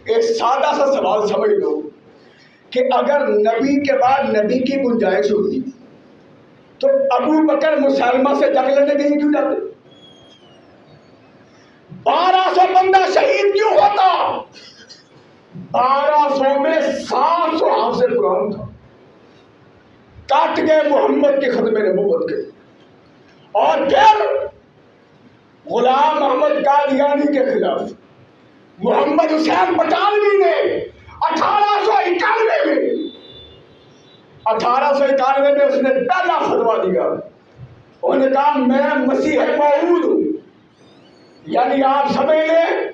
ایک سادہ سا سوال سمجھ لو کہ اگر نبی کے بعد نبی کی گنجائش ہوتی تو ابو بکر مسلمہ سے جنگ لڑنے کہیں کیوں جاتے؟ 1200 بندہ شہید کیوں ہوتا؟ 1200 میں 700 حافظ قرآن تھا، کٹ گئے محمد کے ختم نبوت کے، اور پھر غلام محمد قادیانی کے خلاف محمد حسین بٹالوی نے 1891 میں اس نے پہلا فتویٰ دیا، انہوں نے کہا میں مسیح موعود ہوں، یعنی آپ سمجھ لیں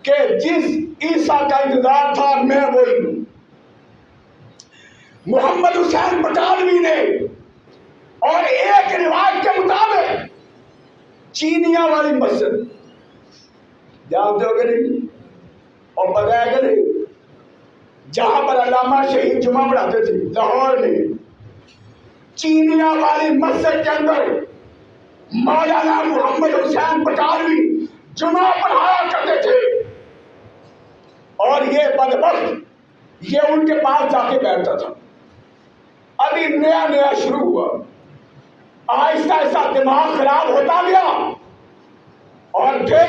کہ جس عیسیٰ کا انتظار تھا میں وہی ہوں۔ محمد حسین بٹالوی نے، اور ایک روایت کے مطابق چینیاں والی مسجد جانتے ہو کہ نہیں، اور بدھائے کہ نہیں، جہاں پر علامہ شہید جمعہ پڑھاتے تھے لاہور میں، چینیاں والی مسجد کے اندر مولانا محمد حسین بٹالوی جمعہ پڑھایا کرتے تھے، اور یہ بدبخت یہ ان کے پاس جا کے بیٹھتا تھا۔ ابھی نیا نیا شروع ہوا، آہستہ آہستہ دماغ خراب ہوتا گیا، اور پھر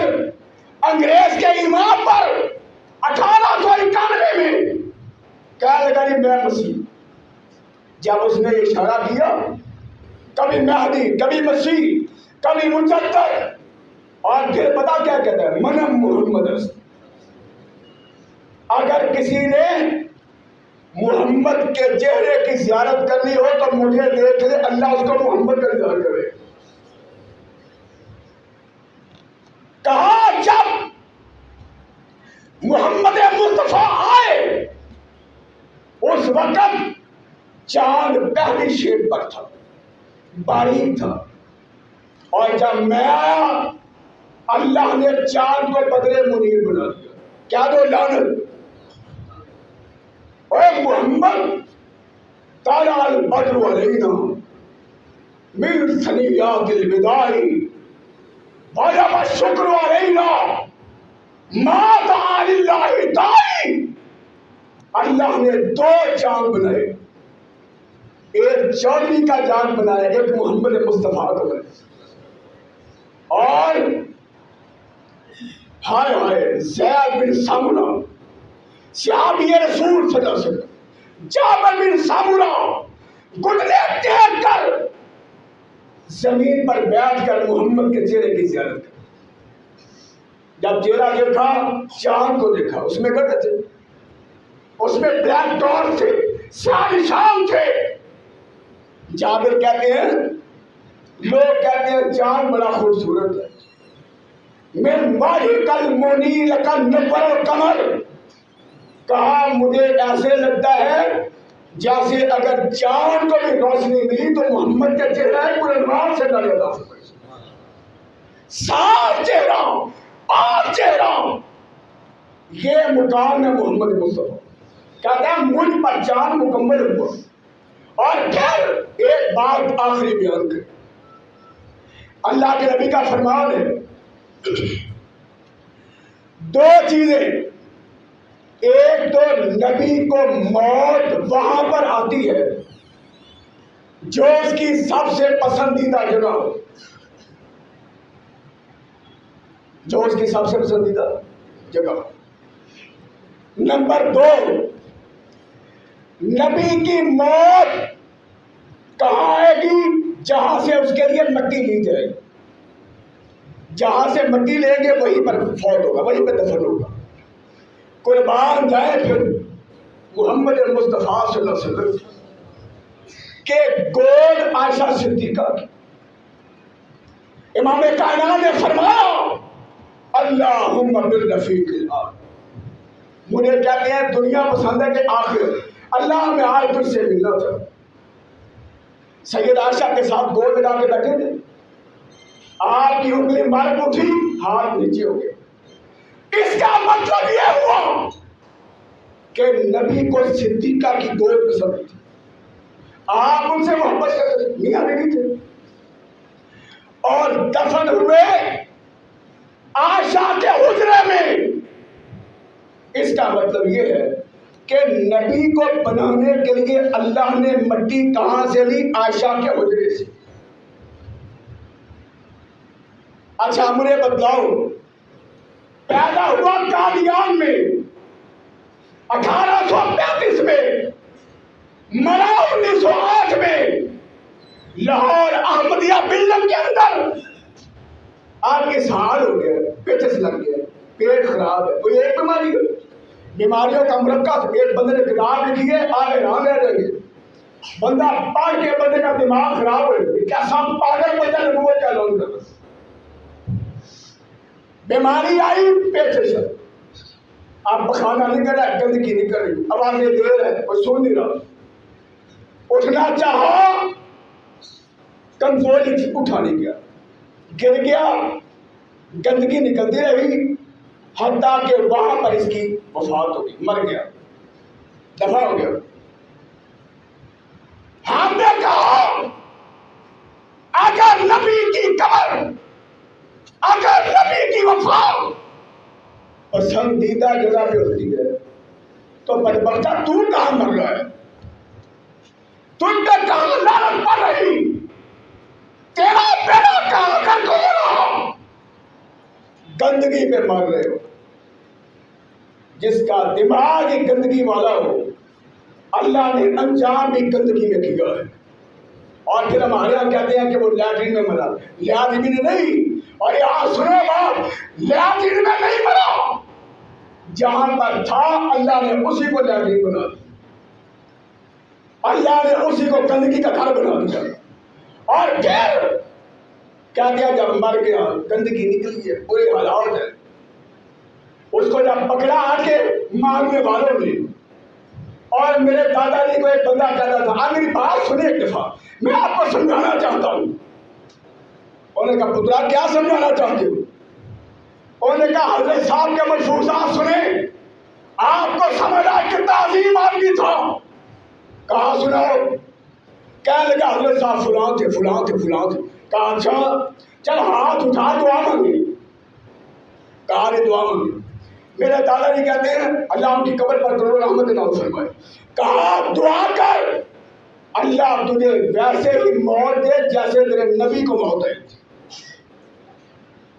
انگریز کے امام پر 1891 میں کہنے لگا میں مسیح۔ جب اس نے اشارہ کیا کبھی مہدی، کبھی مسیح، کبھی مجدد، اور پھر پتا کیا کہتا ہے من محمد رسول۔ اگر کسی نے محمد کے چہرے کی زیارت کرنی ہو تو مجھے دیکھ لے، اللہ اس کو محمد کا دیدار کرے۔ کہا جب محمد مصطفیٰ آئے اس وقت چاند پہلی شیپ پر تھا، باریک تھا، اور جب میں آیا اللہ نے چاند کو بدر منیر بنا دیا۔ کیا دو لعنت، اے محمد طلع البدر علینا من ثنیات الوداع وجب الشکر علینا ما دعا للہ داعی۔ اللہ نے 2 چاند بنائے، ایک چودھری کا چاند بنایا، ایک محمد مصطفیٰ کا بنایا، اور ہائے ہائے زید بن سمرہ صحابی رسول صلی اللہ علیہ وسلم، جابر بن سمرہ گھٹنے ٹیک کر زمین پر بیٹھ کر محمد کے چہرے کی زیارت کر۔ جب چہرہ دیکھا چاند کو دیکھا، اس میں گٹے تھے، اس میں بلیک ڈاٹ تھے، سیاہ نشان تھے۔ جابر کہتے ہیں لوگ کہتے ہیں چاند بڑا خوبصورت ہے، من واحد المنیر کا نور القمر، کہا مجھے ایسے لگتا ہے جیسے اگر چاند کو بھی روشنی ملی تو محمد کا چہرہ ہے پورے نور سے ڈالا جا سکتا، صاف چہرہ، پاک چہرہ، یہ مقام ہے محمد مصطفیٰ۔ کہتا ہے مجھ پر چاند مکمل ہوا۔ اور پھر ایک بات آخری بیان کریں، اللہ کے نبی کا فرمان ہے 2 چیزیں، ایک تو نبی کو موت وہاں پر آتی ہے جو اس کی سب سے پسندیدہ جگہ ہو، جو اس کی سب سے پسندیدہ جگہ ہو۔ نمبر 2، نبی کی موت کہاں آئے گی؟ جہاں سے اس کے لیے مٹی لی جائے، جہاں سے مٹی لیں گے وہیں پر فوت ہوگا، وہیں پہ دفن ہوگا۔ قربان جائے پھر محمد مصطفیٰ صلی اللہ علیہ وسلم کے گود عائشہ صدیقہ کی۔ امام کائنات نے فرمایا اللہم بالرفیق الاعلی، مجھے کہتے ہیں دنیا پسند ہے کہ آخر اللہ میں آج تجھ سے ملنا چاہتا۔ سید عائشہ کے ساتھ گود ملا کے بیٹھے تھے، آپ کی انگلی مار اٹھی، ہاتھ نیچے ہو گئے۔ اس کا مطلب یہ ہوا کہ نبی کو صدیقہ کی گود پسند تھی، آپ ان سے محبت کرتے تھے، میاں بیوی تھے، اور دفن ہوئے عائشہ کے حجرے میں۔ اس کا مطلب یہ ہے کہ نبی کو بنانے کے لیے اللہ نے مٹی کہاں سے لی؟ عائشہ کے حجرے سے. اچھا مجھے بتلاؤ، پیدا ہوا قادیان میں 1835 میں، مرا 1908 میں لاہور احمدیہ بلڈنگ کے اندر. آج اس حال ہو گیا، پیچس لگ گیا، پیٹ خراب ہے، کوئی ایک بیماری ہے، بیماریوں کا مرکب. ایک بندے نے کتاب لکھی ہے، آگے نہ لے جائیں گے، بندہ پڑھ کے بندے کا دماغ خراب ہو جائے. کیا سب پاگل بندہ نبوت کا اعلان کر رہا؟ بیماری آئی پیچس، اب پخانا نہیں کر رہا، گندگی نہیں کر رہی، آوازیں دیر ہے، کوئی سن نہیں رہا. اٹھنا چاہو کمزوری اٹھا نہیں گیا، گر گیا، گندگی نکلتی رہی، حتیٰ کہ وہاں پر اس کی وفات ہو گئی، مر گیا، دفع ہو گیا. ہم نے کہا اگر نبی کی قبر، اگر نبی کی وفات پسندیدہ جگہ پہ ہوتی ہے تو بدبختہ تو کہاں مر رہا ہے؟ تم پہ کہاں لعنت پڑ رہی؟ تیرا بیڑا کہاں کا کھو رہا؟ گندگی پہ مر رہے ہو. جس کا دماغ ہی گندگی والا ہو، اللہ نے انجام بھی گندگی میں کیا ہے. اور پھر ہمارے یہاں کہتے ہیں کہ وہ لیٹرین میں مرا، لیٹرین میں نہیں. اور یہاں سنو بات، لیٹرین میں نہیں مرا، جہاں پر تھا اللہ نے اسی کو لیٹرین بنا دیا، اللہ نے اسی کو گندگی کا گھر بنا دیا. اور پھر کیا کیا جب مر گیا گندگی نکلی ہے، پورے حالات ہے. اس کو جب پکڑا آ کے مارنے والوں نے، اور میرے دادا جی کو ایک بندہ کہتا تھا، آپ میری بات سنیں ایک دفعہ، میں آپ کو سمجھانا چاہتا ہوں. انہوں نے کہا پترا کیا سمجھانا چاہتے ہو؟ انہوں نے کہا حضرت صاحب کے ملفوظات سنیں، آپ کو سمجھ آئے کتنا عظیم آدمی تھا. کہا سناؤ. کہنے لگا حضرت صاحب فلاں تھے فلاں تھے فلاں تھے. کہا اچھا چل ہاتھ اٹھا دعا مانگے. کہا نے دعا مانگی. میرے دادا جی کہتے ہیں اللہ ان کی قبر پر کروڑ رحمت نازل فرمائے. کہا دعا کر اللہ تجھے ویسے ہی موت دے جیسے تیرے نبی کو موت ہے.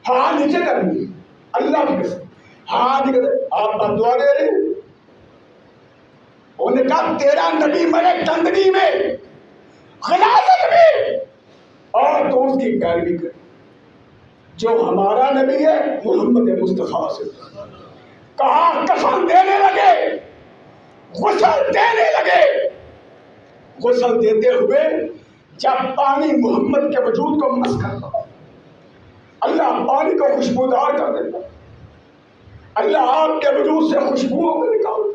ہاں نیچے کرنی اللہ کی قسم، ہاں نیچے آپ دعا دے رہے ہیں. انہوں نے کہا تیرا نبی مرے گندگی میں، غلاظت میں، اور تو اس کی پیروی کر. جو ہمارا نبی ہے محمد مصطفیٰ سے. کہا کفن دینے لگے، غسل دینے لگے. غسل دیتے ہوئے جب پانی محمد کے وجود کو مس کرتا، اللہ پانی کو خوشبودار کر دیتا، اللہ آپ کے وجود سے خوشبوؤں کو نکال.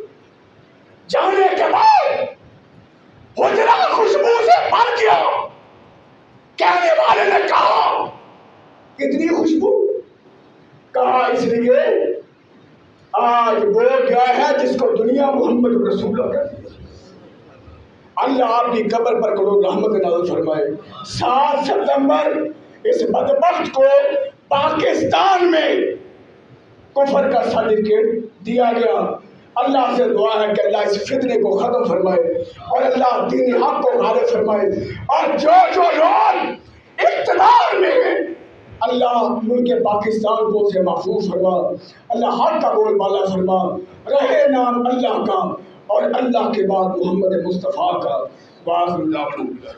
جانے کے بعد حجرہ خوشبو سے بھر گیا. کہنے والے نے کہا کتنی خوشبو؟ کہا اس لیے آج وہ گیا ہے جس کو دنیا محمد رسول اللہ کہتی ہے. اللہ آپ کی قبر پر کروڑ رحمت نازل فرمائے. 7 ستمبر اس بدبخت کو پاکستان میں کفر کا سرٹیفکیٹ دیا گیا. اللہ سے دعا ہے کہ اللہ اس فتنے کو ختم فرمائے اور اللہ دین حق کو غالب فرمائے. اور جو لوگ اقتدار میں ہیں اللہ ملک پاکستان کو سے محفوظ فرما. اللہ حق کا بول بالا فرما. رہے نام اللہ کا اور اللہ کے بعد محمد مصطفیٰ کا. واخر دعوانا